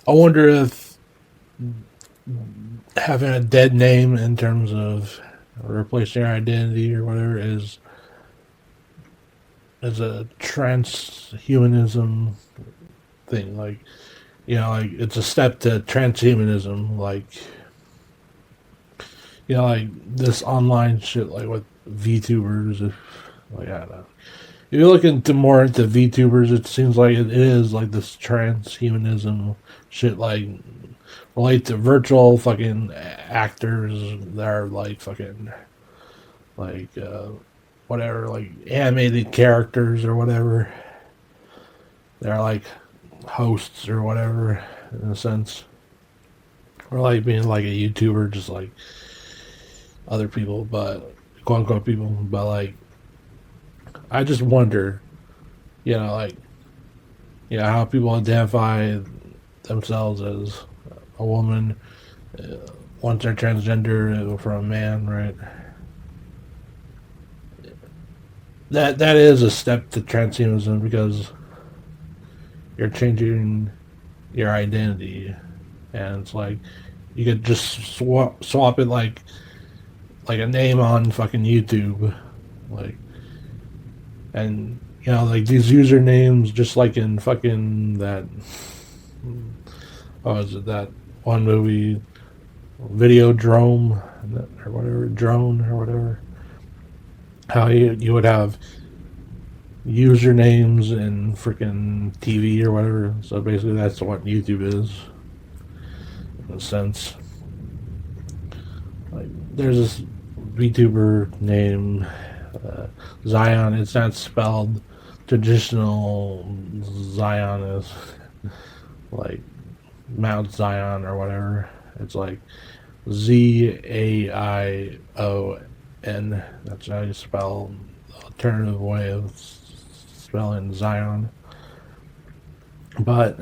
I wonder if having a dead name in terms of replacing your identity or whatever is a transhumanism thing. Like, like it's a step to transhumanism. Like this online shit, like with VTubers. If like I don't know, if you look into more into VTubers, it seems like it is like this transhumanism shit. Like relate to virtual fucking actors that are like fucking like whatever, like animated characters or whatever. They're like hosts or whatever in a sense, or like being like a YouTuber, just like other people, but quote unquote people. But like, I just wonder, like, how people identify themselves as a woman once they're transgender from a man, right? That is a step to transhumanism because you're changing your identity, and it's like you could just swap it like a name on fucking YouTube, like, and like these usernames, just like in fucking that, oh, is it that one movie, Video Drone or whatever, Drone or whatever? How you would have usernames in freaking TV or whatever. So basically, that's what YouTube is, in a sense. Like, there's this VTuber named Zion. It's not spelled traditional Zionist, like Mount Zion or whatever. It's like Zaion. That's how you spell the alternative way of spelling Zion. But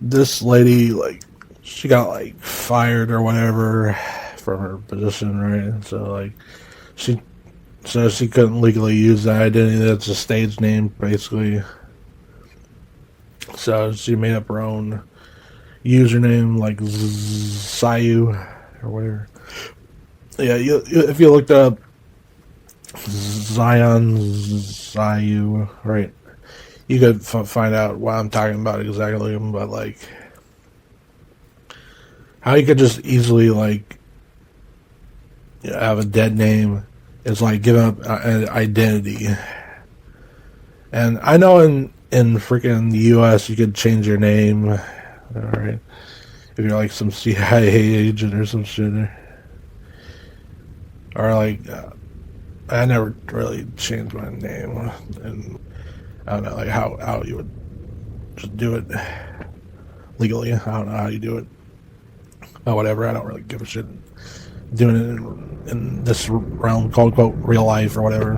this lady, like, she got like fired or whatever from her position, right? So like, she says she couldn't legally use that identity. That's a stage name, basically. So she made up her own username, like Sayu or whatever. Yeah, if you looked up Zion Sayu, right, you could find out what I'm talking about exactly. But like, how you could just easily like have a dead name is like giving up an identity. And I know in freaking the U.S. you could change your name, all right, if you're like some CIA agent or some shit, or like I never really changed my name, and I don't know like how you would just do it legally. I don't know how you do it, but whatever. I don't really give a shit doing it in this realm, quote unquote, real life or whatever.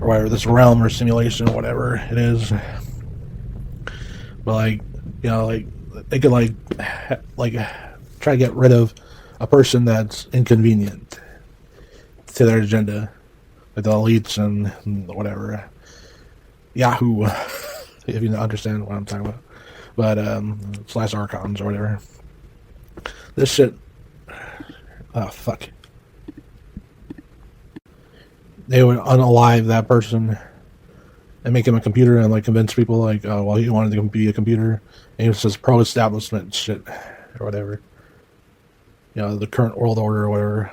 Or whatever, this realm or simulation, whatever it is. But like, like they could like try to get rid of a person that's inconvenient to their agenda, like the elites and whatever, Yahoo, if you understand what I'm talking about. But slash archons or whatever. This shit. Oh fuck. They would unalive that person and make him a computer and like convince people like, oh well, he wanted to be a computer, and he was just pro-establishment shit or whatever. The current world order or whatever,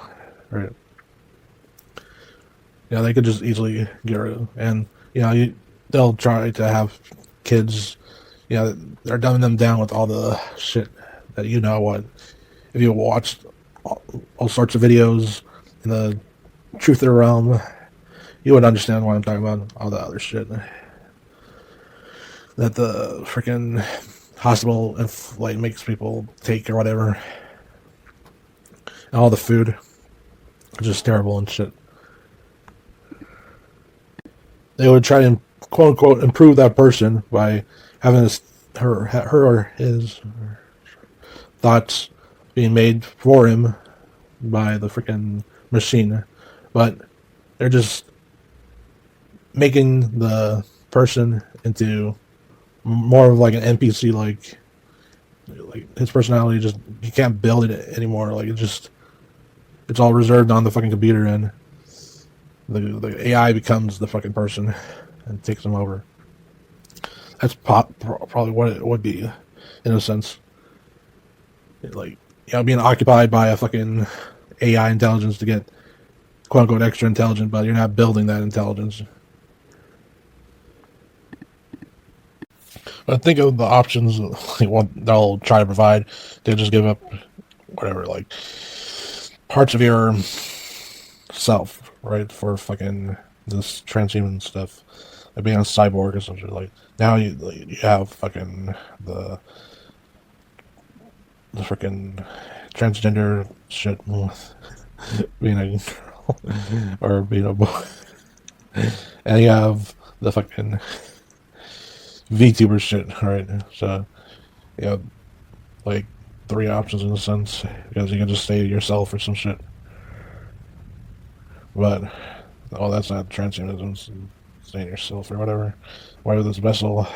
right? They could just easily get rid of, and they'll try to have kids. They're dumbing them down with all the shit that what. If you watched all sorts of videos in the truth of the realm, you would understand what I'm talking about. All the other shit that the freaking hospital like makes people take or whatever, and all the food, just terrible and shit. They would try to quote unquote improve that person by having her or his thoughts being made for him by the freaking machine, but they're just making the person into more of like an NPC, like his personality just you can't build it anymore. Like it's all reserved on the fucking computer, and the AI becomes the fucking person and takes them over. That's probably what it would be, in a sense. Like being occupied by a fucking AI intelligence to get quote unquote extra intelligent, but you're not building that intelligence. But think of the options like what they'll try to provide. They'll just give up whatever, like parts of your self, right, for fucking this transhuman stuff, like being a cyborg or something. Like now you have fucking the the freaking transgender shit, being a girl or being a boy, and you have the fucking VTuber shit, right? So you have like three options in a sense because you can just stay yourself or some shit. But that's not transhumanism. It's staying yourself or whatever. Whatever this vessel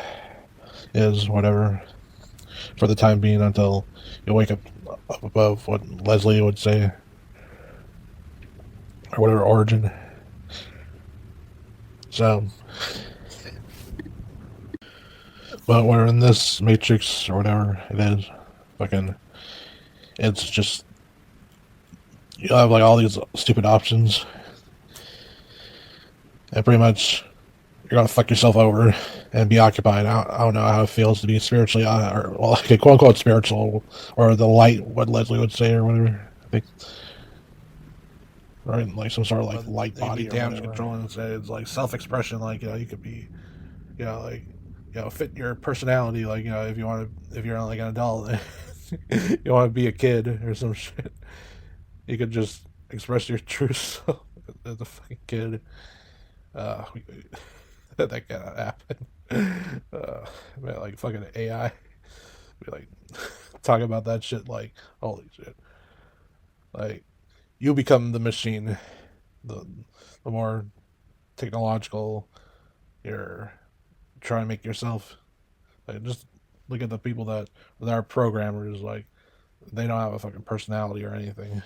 is, whatever, for the time being until you wake up above what Leslie would say, or whatever origin. So, but we're in this matrix or whatever it is, fucking, it's just you have like all these stupid options, and pretty much you're gonna fuck yourself over and be occupied. I don't know how it feels to be spiritually, or well, like a quote unquote spiritual, or the light, what Leslie would say, or whatever. I think, right, like some sort of like light body or damage control, and it's like self expression. Like you could be, like fit your personality. Like if you want to, if you're like an adult, you want to be a kid or some shit. You could just express your true self as a fucking kid. Uh, that cannot happen. Man, like fucking AI, be like talk about that shit. Like holy shit, like you become the machine. The the more technological you're trying to make yourself. Like just look at the people that are programmers. Like they don't have a fucking personality or anything.